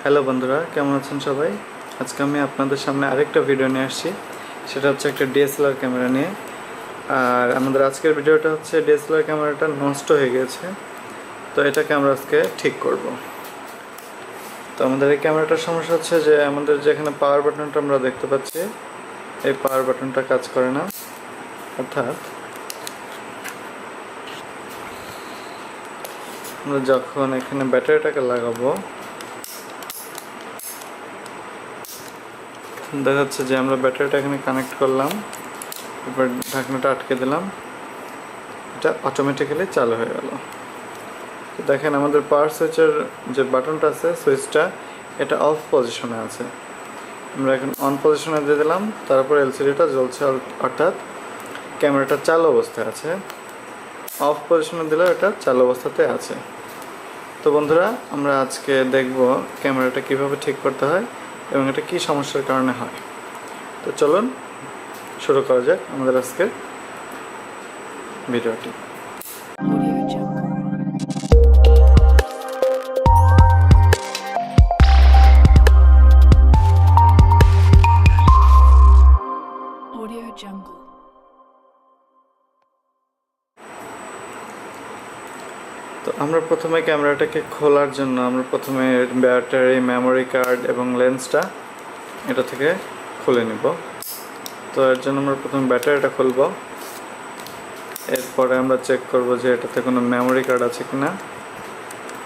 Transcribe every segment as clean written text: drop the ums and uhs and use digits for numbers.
Hello বন্ধুরা, কেমন আছেন সবাই? আজকে আমি আপনাদের সামনে আরেকটা ভিডিও নিয়ে আসছি। সেটা হচ্ছে একটা ডিএসএলআর ক্যামেরা নিয়ে। আর আমাদের আজকের ভিডিওটা হচ্ছে ডিএসএলআর ক্যামেরাটা নষ্ট হয়ে গেছে, তো এটাকে আমরা আজকে ঠিক করব। তো আমাদের এই ক্যামেরাটার সমস্যা হচ্ছে যে আমাদের যেখানে পাওয়ার বাটনটা আমরা দেখতে পাচ্ছি, এই পাওয়ার বাটনটা কাজ করে না। অর্থাৎ আমরা যখন এখানে ব্যাটারিটাকে লাগাবো, দেখা যাচ্ছে যে আমরা ব্যাটারিটা এখানে কানেক্ট করলাম, এবার ঢাকনাটা আটকে দিলাম, এটা অটোমেটিক্যালি চালু হয়ে গেল। তো দেখেন আমাদের পাওয়ার সুইচের যে বাটনটা আছে, সুইচটা এটা অফ পজিশনে আছে। আমরা এখন অন পজিশনে দিয়ে দিলাম, তারপর এলসিডিটা জ্বলছে, অর্থাৎ ক্যামেরাটা চালু অবস্থায় আছে। অফ পজিশনে দিলেও এটা চালু অবস্থাতে আছে। তো বন্ধুরা, আমরা আজকে দেখব ক্যামেরাটা কিভাবে ঠিক করতে হয় এবং এটা কি সমস্যার কারণে হয়। তো চলুন শুরু করা যাক আমাদের আজকের ভিডিওটি। তো আমরা প্রথমে ক্যামেরাটাকে খোলার জন্য আমরা প্রথমে ব্যাটারি, মেমোরি কার্ড এবং লেন্সটা এটা থেকে খুলে নিব। তো এর জন্য আমরা প্রথমে ব্যাটারিটা খুলব। এরপরে আমরা চেক করব যে এটাতে কোনো মেমোরি কার্ড আছে কিনা।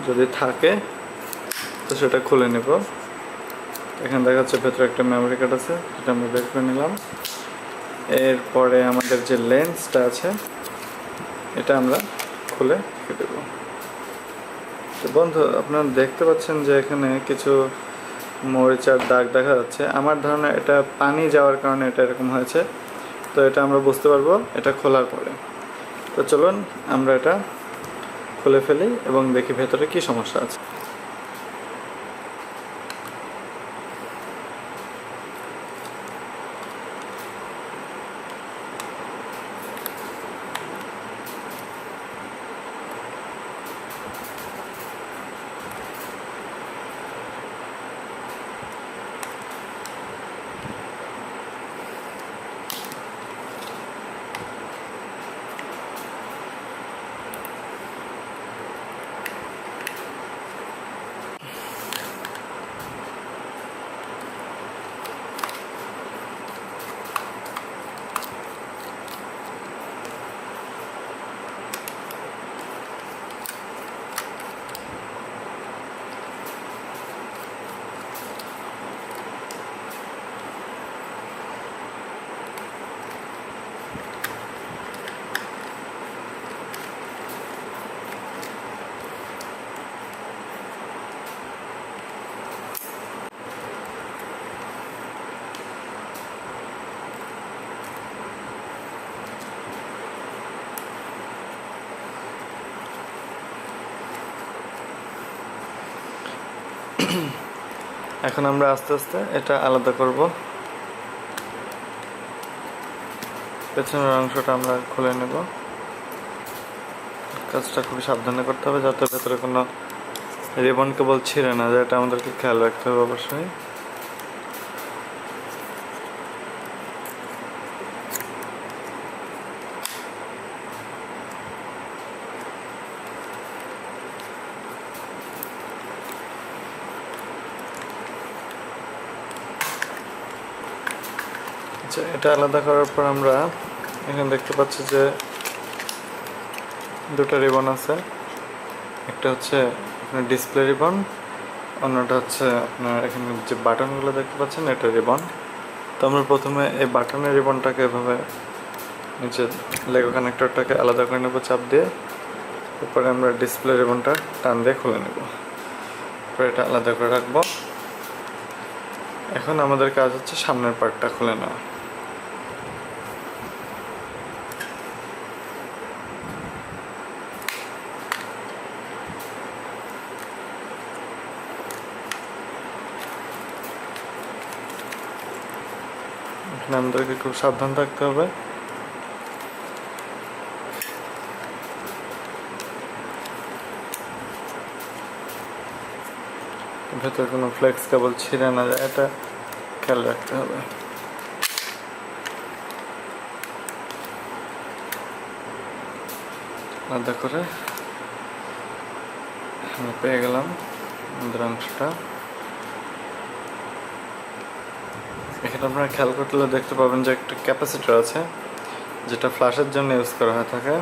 যদি থাকে তো সেটা খুলে নেব। এখানে দেখা যাচ্ছে ভেতরে একটা মেমোরি কার্ড আছে, সেটা আমরা বের করে নিলাম। এরপরে আমাদের যে লেন্সটা আছে এটা আমরা খুলে রেখে দেব। তো বন্ধু, আপনারা দেখতে পাচ্ছেন যে এখানে কিছু মরিচার দাগ দেখা যাচ্ছে। আমার ধারণা এটা পানি যাওয়ার কারণে এটা এরকম হয়েছে। তো এটা আমরা বুঝতে পারবো এটা খোলার পরে। তো চলুন আমরা এটা খুলে ফেলি এবং দেখি ভেতরে কি সমস্যা আছে। এখন আমরা আস্তে আস্তে এটা আলাদা করব। পেছনের অংশটা আমরা খুলে নেব। কাজটা খুবই সাবধানে করতে হবে যাতে ভেতরে কোনো রিবন কেবল ছিঁড়ে না যায়, এটা আমাদেরকে খেয়াল রাখতে হবে অবশ্যই। এটা আলাদা করার পর আমরা এখানে দেখতে পাচ্ছি যে দুটো রিবন আছে। একটা হচ্ছে আপনার ডিসপ্লে রিবন, অন্যটা হচ্ছে আপনার এখানে যে বাটনগুলো দেখতে পাচ্ছেন এটা রিবন। তো আমরা প্রথমে এই বাটনের রিবনটাকে এভাবে নিচে লেগো কানেক্টরটাকে আলাদা করে নেব চাপ দিয়ে। এরপরে আমরা ডিসপ্লে রিবনটা টান দিয়ে খুলে নেব, এরপরে এটা আলাদা করে রাখবো। এখন আমাদের কাজ হচ্ছে সামনের পার্টটা খুলে নেওয়া। এখানে আমাদেরকে খুব সাবধান থাকতে হবে। ভেতরে কোনো ফ্লেক্স কেবল ছিঁড়ে না যায়, এটা খেয়াল রাখতে হবে। আলাদা করে আমি পেয়ে গেলাম আমাদের অংশটা। এখানে আপনারা খেয়াল করলে দেখতে পাবেন যে একটা ক্যাপাসিটর আছে, যেটা ফ্ল্যাশের জন্য ইউজ করা হয়ে থাকে।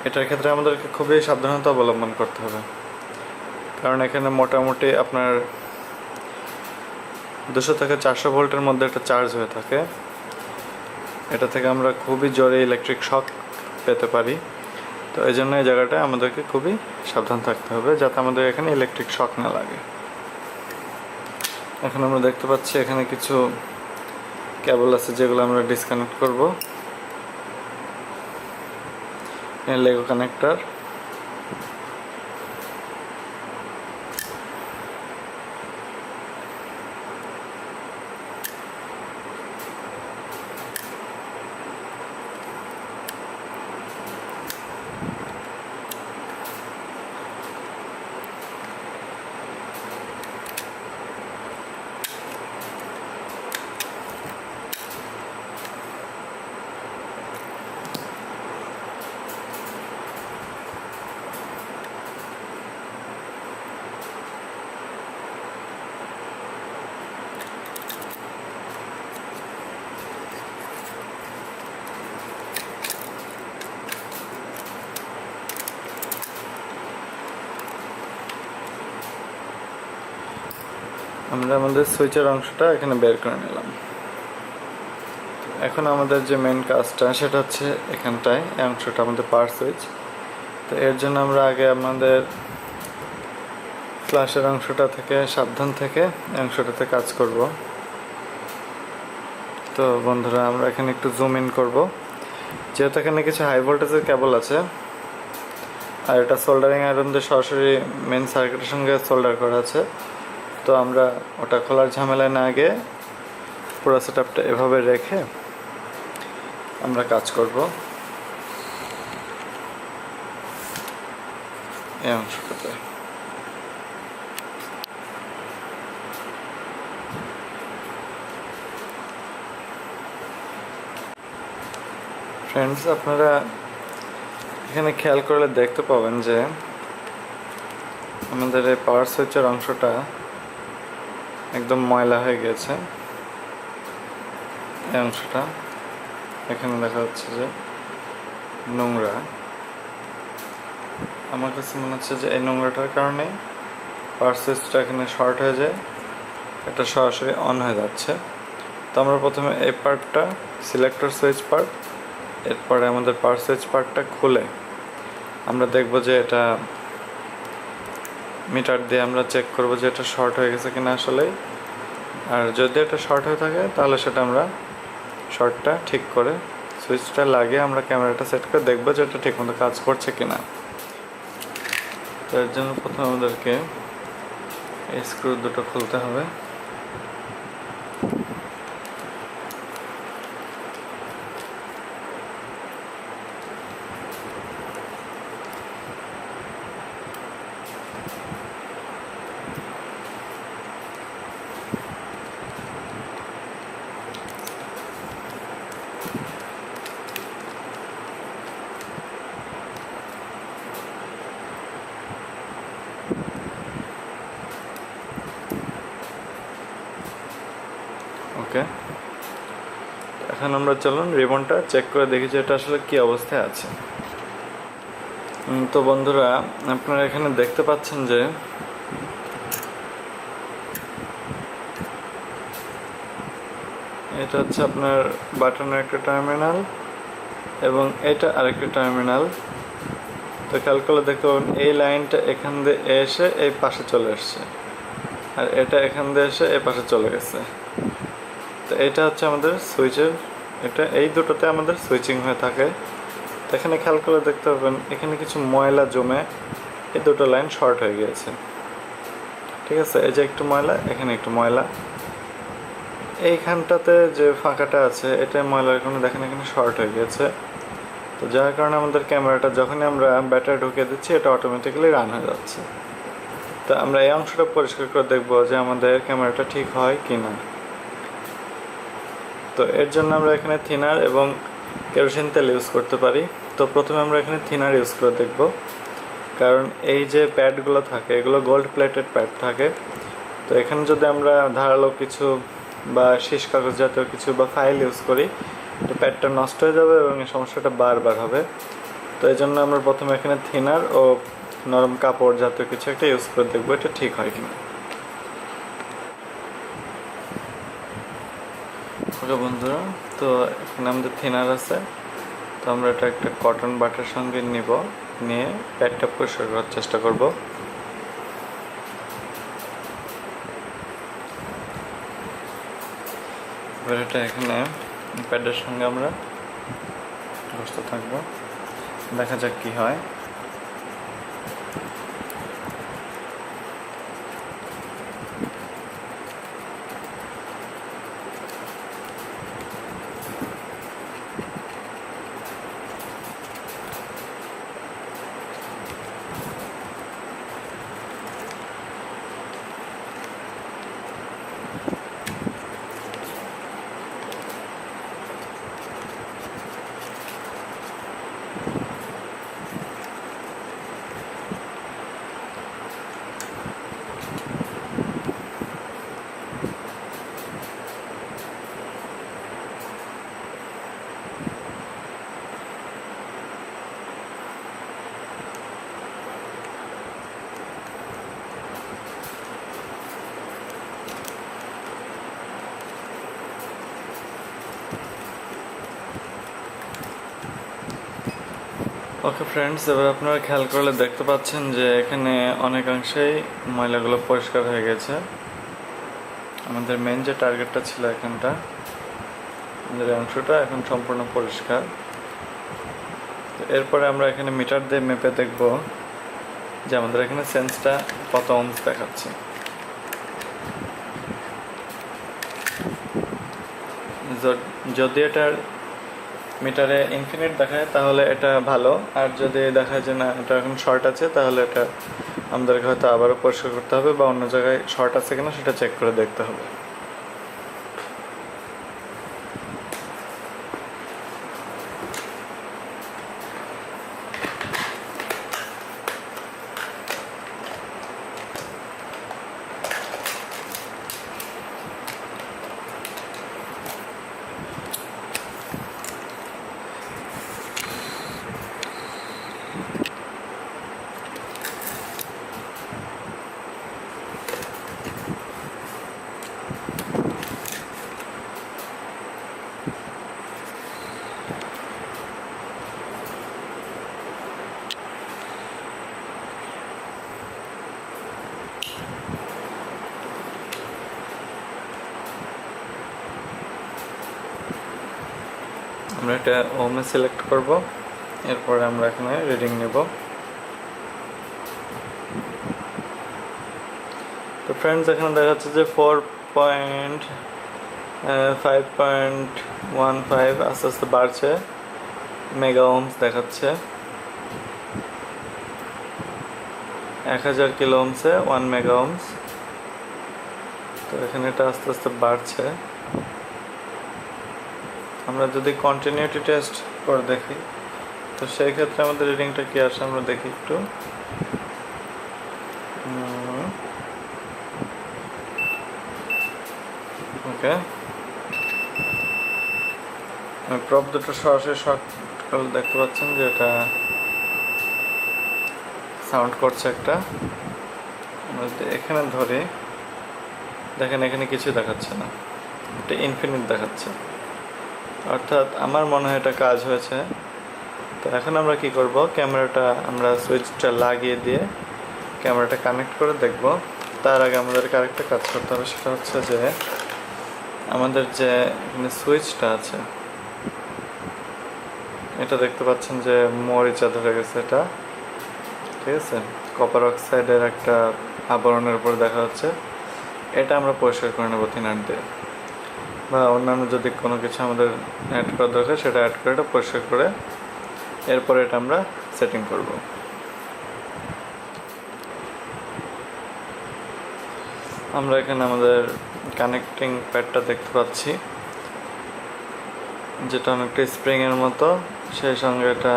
এটার ক্ষেত্রে আমাদেরকে খুবই সাবধানতা অবলম্বন করতে হবে, কারণ এখানে মোটামুটি আপনার 200 থেকে 400 ভোল্টের মধ্যে একটা চার্জ হয়ে থাকে। এটা থেকে আমরা খুবই জোরে ইলেকট্রিক শক পেতে পারি। তো এই জন্য এই জায়গাটায় আমাদেরকে খুবই সাবধান থাকতে হবে, যাতে আমাদের এখানে ইলেকট্রিক শক না লাগে। এখন আমরা দেখতে পাচ্ছি এখানে কিছু কেবল আছে, যেগুলো আমরা ডিসকানেক্ট করব। লেগো কানেক্টর, আমরা আমাদের সুইচের অংশটা এখানে বের করে নিলাম। এখন আমাদের যে মেন কাজটা সেটা হচ্ছে এখানটায়, এই অংশটা আমাদের পাওয়ার সুইচ। তো এর জন্য আমরা আগে আমাদের ফ্ল্যাশের অংশটা থেকে সাবধান থেকে এই অংশটাতে কাজ করব। তো বন্ধুরা, আমরা এখানে একটু জুম ইন করব। যেহেতু এখানে কিছু হাই ভোল্টেজের কেবল আছে, আর এটা সোল্ডারিং আয়রন দিয়ে সরাসরি মেন সার্কিটের সঙ্গে সোল্ডার করা আছে, তো আমরা ওটা খোলার ঝামেলায় না গিয়ে পুরো সেটআপটা এভাবে রেখে আমরা কাজ করব। এই অংশটাতে ফ্রেন্ডস, আপনারা এখানে খেয়াল করলে দেখতে পাবেন যে আমাদের এই পাওয়ার সুইচের অংশটা একদম ময়লা হয়ে গেছে। এই অংশটা এখানে দেখা যাচ্ছে যে নোংরা। আমার কাছে মনে হচ্ছে যে এই নোংরাটার কারণে পাওয়ার সুইচটা এখানে শর্ট হয়ে যায়, এটা সরাসরি অন হয়ে যাচ্ছে। তো আমরা প্রথমে এই পার্টটা, সিলেক্টর সুইচ পার্ট, এরপরে আমাদের পাওয়ার সুইচ পার্টটা খুলে আমরা দেখব যে এটা মিটার দিয়ে আমরা চেক করব যে এটা শর্ট হয়ে গেছে কিনা আসলে। আর যদি এটা শর্ট হয়ে থাকে তাহলে সেটা আমরা শর্টটা ঠিক করে সুইচটা লাগিয়ে আমরা ক্যামেরাটা সেট করে দেখব যে এটা ঠিকমতো কাজ করছে কিনা। তো এর জন্য প্রথমে আমাদেরকে এই স্ক্রু দুটো খুলতে হবে। ওকে, এখন আমরা চলুন রিবনটা চেক করে দেখি যে এটা আসলে কি অবস্থায় আছে। তো বন্ধুরা, আপনারা এখানে দেখতে পাচ্ছেন যে এটা হচ্ছে আপনার বাটনের একটা টার্মিনাল এবং এটা আরেকটা টার্মিনাল। তো খেয়াল করলে দেখতে পাবেন এই লাইনটা এখান দিয়ে এসে এই পাশে চলে আসছে, আর এটা এখান দিয়ে এসে এই পাশে চলে গেছে। তো এটা হচ্ছে আমাদের সুইচের, এটা এই দুটোতে আমাদের সুইচিং হয়ে থাকে। তো এখানে খেয়াল করে দেখতে পাবেন এখানে কিছু ময়লা জমে এই দুটো লাইন শর্ট হয়ে গিয়েছে। ঠিক আছে, এই যে একটু ময়লা, এখানে একটু ময়লা, এইখানটাতে যে ফাঁকাটা আছে এটা ময়লার কারণে দেখেন এখানে শর্ট হয়ে গেছে। তো যার কারণে আমাদের ক্যামেরাটা যখনই আমরা ব্যাটারি ঢুকিয়ে দিচ্ছি এটা অটোমেটিক্যালি রান হয়ে যাচ্ছে। তো আমরা এই অংশটা পরিষ্কার করে দেখব যে আমাদের ক্যামেরাটা ঠিক হয় কি না। তো এর জন্য আমরা এখানে থিনার এবং কেরোসিন তেল ইউজ করতে পারি। তো প্রথমে আমরা এখানে থিনার ইউজ করে দেখব, কারণ এই যে প্যাডগুলো থাকে এগুলো গোল্ড প্লেটেড প্যাড থাকে। তো এখানে যদি আমরা ধারালো কিছু বা শীষ কাগজ জাতীয় কিছু বা ফাইল ইউজ করি, তো প্যাডটা নষ্ট হয়ে যাবে এবং এই সমস্যাটা বারবার হবে। তো এই জন্য আমরা প্রথমে এখানে থিনার ও নরম কাপড় জাতীয় কিছু একটা ইউজ করে দেখবো এটা ঠিক হয় কিনা। ওকে বন্ধুরা, তো এখানে আমাদের থিনার আছে। তো আমরা এটা একটা কটন বাটার সঙ্গে নিয়ে প্যাডটা পরিষ্কার করার চেষ্টা করব। এবার এটা এখানে প্যাডের সঙ্গে আমরা ঘষতে থাকবো, দেখা যাক কি হয়। ওকে ফ্রেন্ডস, এবার আপনারা খেয়াল করলে দেখতে পাচ্ছেন যে এখানে অনেকাংশেই ময়লাগুলো পরিষ্কার হয়ে গেছে। আমাদের মেন যে টার্গেটটা ছিল এখানটা, আমাদের অংশটা এখন সম্পূর্ণ পরিষ্কার। তো এরপরে আমরা এখানে মিটার দিয়ে মেপে দেখব যে আমাদের এখানে সেন্সটা কত ওহমস দেখাচ্ছে। যদি এটার মিটারে ইনফিনিট দেখায় তাহলে এটা ভালো, আর যদি দেখায় যে না এটা এখন শর্ট আছে তাহলে এটা আমাদেরকে হয়তো আবারও পরিষ্কার করতে হবে বা অন্য জায়গায় শর্ট আছে কিনা সেটা চেক করে দেখতে হবে। আমরা এটা ওহমে সিলেক্ট করব, এরপরে আমরা এখানে রিডিং নেব। তো ফ্রেন্ডস এখানে দেখা যাচ্ছে যে 4.5.15 আস্তে আস্তে বাড়ছে, মেগা ওহমস দেখাচ্ছে। 1000 কিলো ওহমসে 1 মেগা ওহমস। তো এখানে এটা আস্তে আস্তে বাড়ছে। আমরা যদি কন্টিনিউটি টেস্ট করে দেখি তো সেই ক্ষেত্রে আমাদের রিডিংটা কি আসে আমরা দেখি একটু। ওকে, প্রপ দুটো সরাসরি শর্ট করলে দেখতে পাচ্ছেন যে এটা সাউন্ড করছে একটা। আমরা যদি এখানে ধরি দেখেন এখানে কিছু দেখাচ্ছে না, এটা ইনফিনিট দেখাচ্ছে, অর্থাৎ আমার মনে হয় এটা কাজ হয়েছে। তো এখন আমরা কি করব, ক্যামেরাটা আমরা সুইচটা লাগিয়ে দিয়ে ক্যামেরাটা কানেক্ট করে দেখব। তার আগে আমাদেরকে আরেকটা কাজ করতে হবে, সেটা হচ্ছে যে আমাদের যে এখানে সুইচটা আছে এটা দেখতে পাচ্ছেন যে মরিচা ধরে গেছে, এটা ঠিক আছে, কপার অক্সাইডের একটা আবরণের উপর দেখা যাচ্ছে। এটা আমরা পরিষ্কার করে নেব থিনার দিয়ে, বা অন্যান্য যদি কোনো কিছু আমাদের অ্যাড করা দরকার সেটা অ্যাড করে এটা পরিষ্কার করে এরপরে এটা আমরা সেটিং করব। আমরা এখানে আমাদের কানেক্টিং প্যাডটা দেখতে পাচ্ছি, যেটা অনেকটা স্প্রিংয়ের মতো, সেই সঙ্গে এটা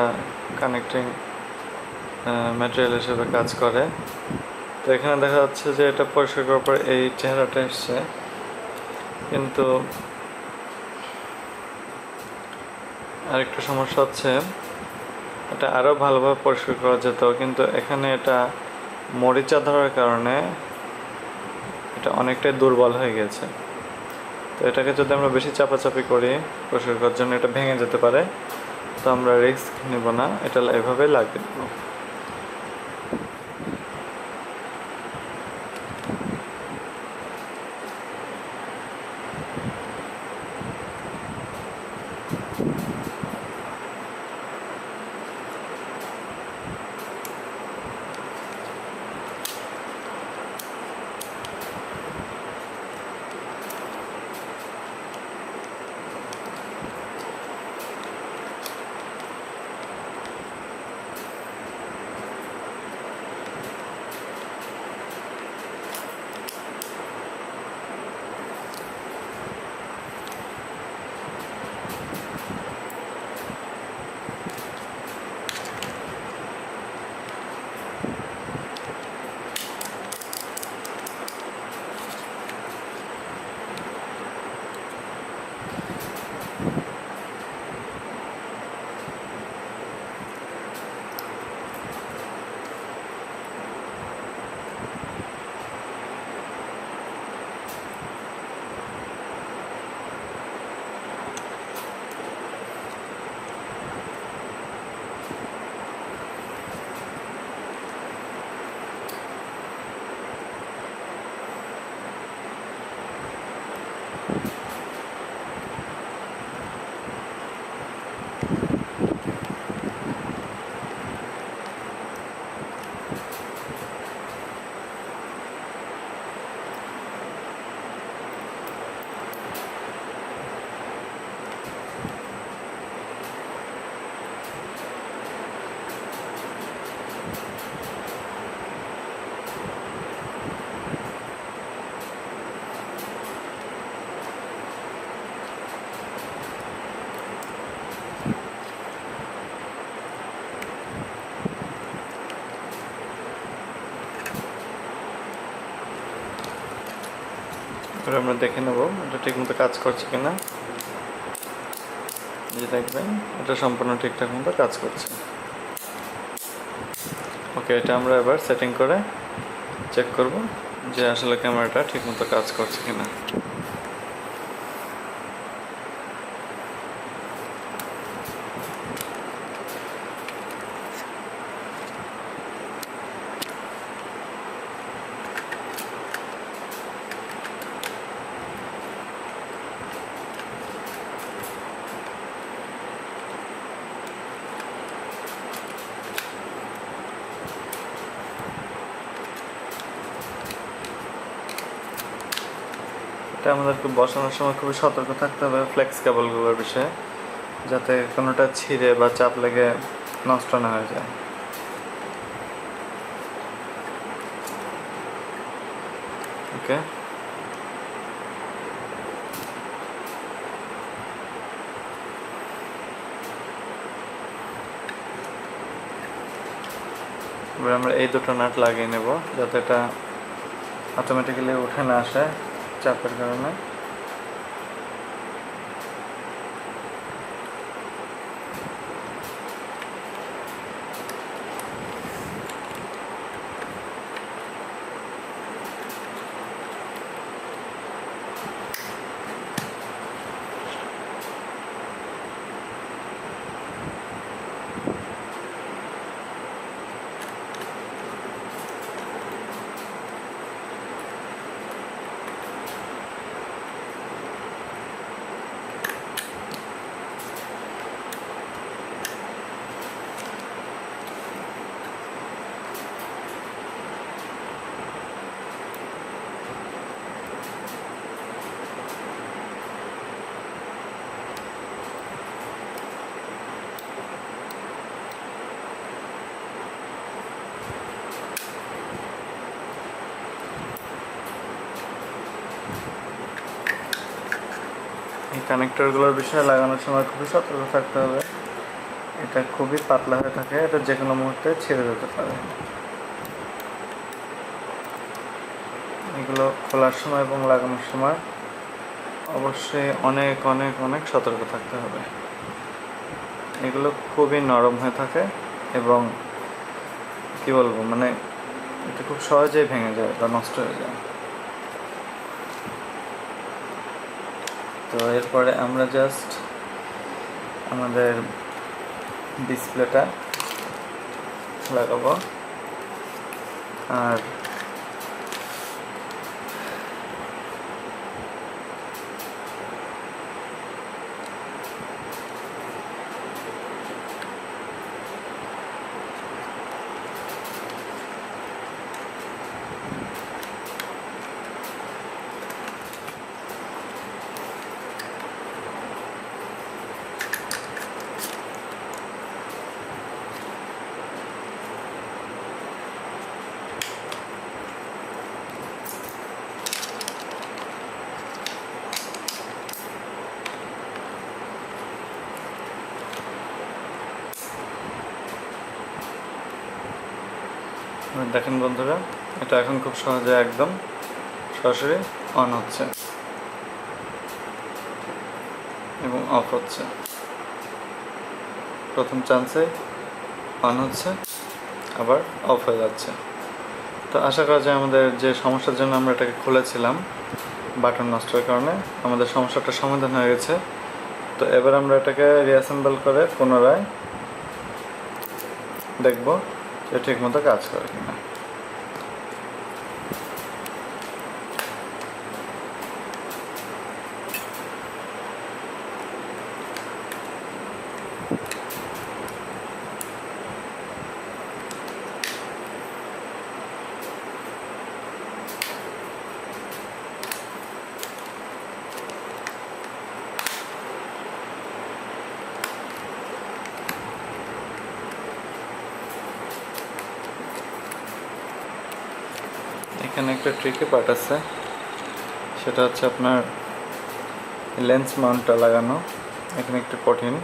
কানেক্টিং ম্যাটেরিয়াল হিসেবে কাজ করে। তো এখানে দেখা যাচ্ছে যে এটা পরিষ্কার করার পর এই চেহারাটা এসছে, কিন্তু আরেকটা সমস্যা হচ্ছে এটা আরও ভালোভাবে পরিষ্কার করা যেত, কিন্তু এখানে এটা মরিচা ধরার কারণে এটা অনেকটাই দুর্বল হয়ে গেছে। তো এটাকে যদি আমরা বেশি চাপাচাপি করি পরিষ্কার করার জন্য, এটা ভেঙে যেতে পারে। তো আমরা রিস্ক নেব না, এটা এভাবে লাগিয়ে দেবো। এবার আমরা দেখে নেব এটা ঠিকমতো কাজ করছে কিনা। যে দেখবেন এটা সম্পূর্ণ ঠিকঠাক মতো কাজ করছে। ওকে, এটা আমরা এবার সেটিং করে চেক করব যে আসলে ক্যামেরাটা ঠিকমতো কাজ করছে কিনা। এটা আমাদেরকে বসানোর সময় খুবই সতর্ক থাকতে হবে ফ্লেক্স কেবলগুলোর বিষয়ে, যাতে কোনোটা ছিঁড়ে বা চাপ লেগে নষ্ট না হয়ে যায়। ওকে, এবার আমরা এই দুটো নাট লাগিয়ে নেব, যাতে এটা অটোমেটিক্যালি উঠে না আসে চাপের কারণে। এই কানেক্টরগুলোর বিষয়ে লাগানোর সময় খুবই সতর্ক থাকতে হবে। এটা খুবই পাতলা হয়ে থাকে, এটা যে কোনো মুহূর্তে ছিঁড়ে যেতে পারে। এগুলো খোলার সময় এবং লাগানোর সময় অবশ্যই অনেক অনেক অনেক সতর্ক থাকতে হবে। এগুলো খুবই নরম হয়ে থাকে এবং কি বলবো, মানে এটা খুব সহজেই ভেঙে যায় বা নষ্ট হয়ে যায়। তো এরপরে আমরা জাস্ট আমাদের ডিসপ্লেটা লাগাবো। আর দেখেন বন্ধুরা, এটা এখন খুব সহজে একদম সরাসরি অন হচ্ছে এবং অফ হচ্ছে। প্রথম চান্সে অন হচ্ছে, আবার অফ হয়ে যাচ্ছে। তো আশা করা যায় আমাদের যে সমস্যার জন্য আমরা এটাকে খুলেছিলাম, বাটন নষ্টের কারণে আমাদের সমস্যাটা সমাধান হয়ে গেছে। তো এবার আমরা এটাকে রিঅ্যাসেম্বল করে পুনরায় দেখব যে ঠিকমতো কাজ করে কিনা। এখানে একটা ট্রিকি পার্ট আছে, সেটা হচ্ছে আপনার লেন্স মাউন্টটা লাগানো। এখানে একটু কঠিন।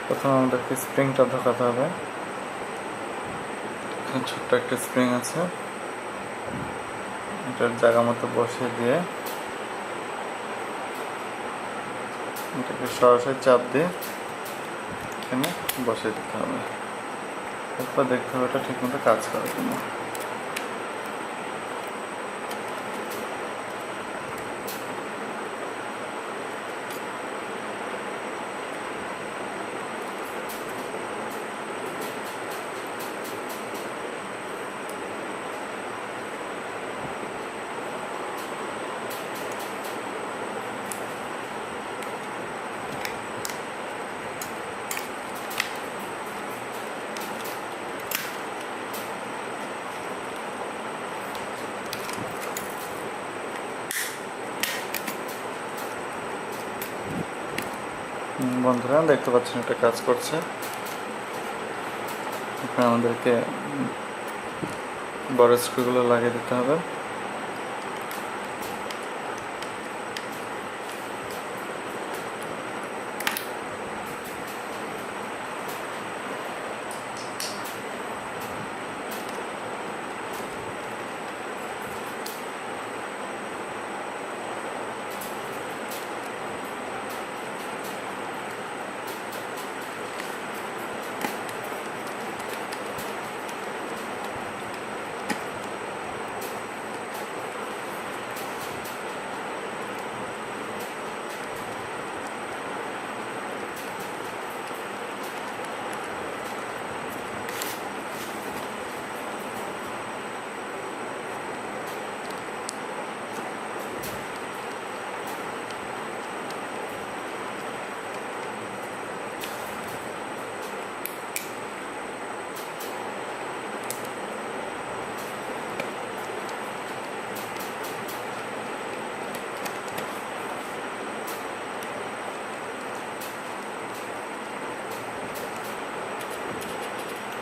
প্রথমে আমাদেরকে স্প্রিংটা ঢোকাতে হবে। এখানে ছোট্ট একটা স্প্রিং আছে, এটার জায়গা মতো বসিয়ে দিয়ে এটাকে সরাসরি চাপ দিয়ে এখানে বসিয়ে দিতে হবে। এরপর দেখতে হবে এটা ঠিকমতো কাজ করে কিনা। বন্ধুরা দেখতে পাচ্ছেন এটা কাজ করছে। এখন আমাদেরকে বড় স্ক্রুগুলো লাগিয়ে দিতে হবে।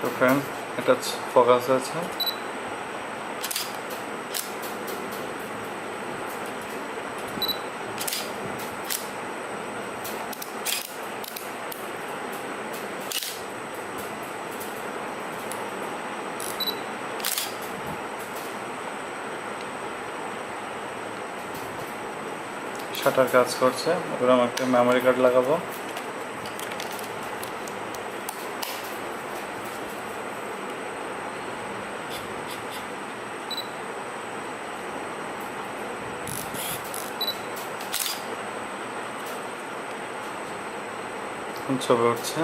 তো ফ্রেন্ড, এটা ফোকাস হয়েছে। শাটার কাজ করছে। এবার আমি একটা মেমোরি কার্ড লাগাবো। ছবি উঠছে।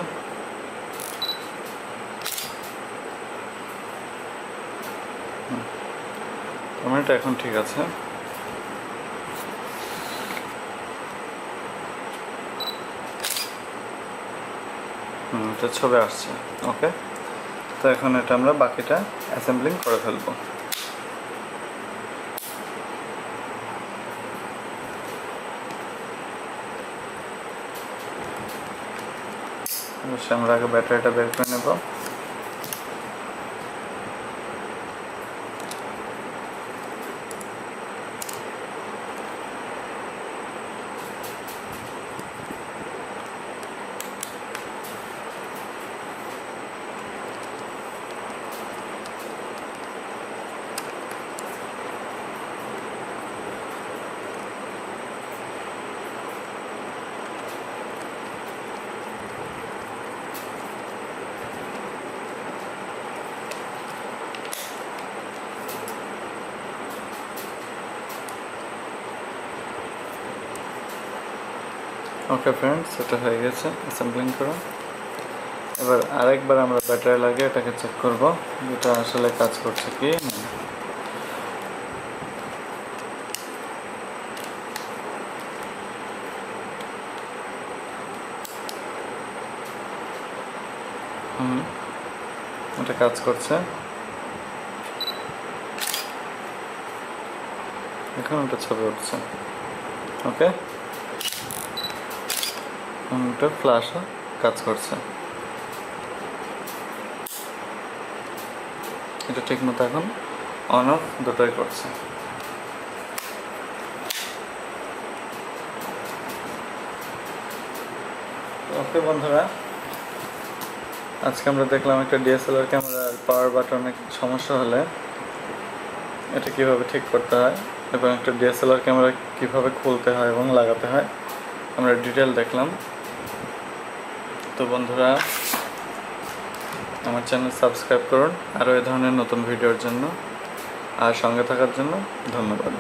ক্যামেরাটা এখন ঠিক আছে। এটা ছবি আসছে। ওকে, তো এখন এটা আমরা বাকিটা অ্যাসেম্বলিং করে ফেলবো। অবশ্যই আমরা আগে ব্যাটারিটা বের করে নেব। ওকে ফ্রেন্ডস, এটা হয়ে গেছে অ্যাসেম্বলিং করা। এবার আরেকবার আমরা ব্যাটারি লাগিয়ে এটাকে চেক করব এটা আসলে কাজ করছে কি না। এটা কাজ করছে। এখন এটা ছবি উঠছে। ওকে, এটা ফ্ল্যাশও কাজ করছে। এটা ঠিক মতো এখন অন অফ দুটোই করছে। ওকে বন্ধুরা, আজকে আমরা দেখলাম একটা ডিএসএলআর ক্যামেরার পাওয়ার বাটনে সমস্যা হলে এটা কিভাবে ঠিক করতে হয় এবং একটা ডিএসএলআর ক্যামেরা কিভাবে খুলতে হয় এবং লাগাতে হয় আমরা ডিটেল দেখলাম। তো বন্ধুরা, আমার চ্যানেল সাবস্ক্রাইব করুন আরও এই ধরনের নতুন ভিডিওর জন্য, আর সঙ্গে থাকার জন্য ধন্যবাদ।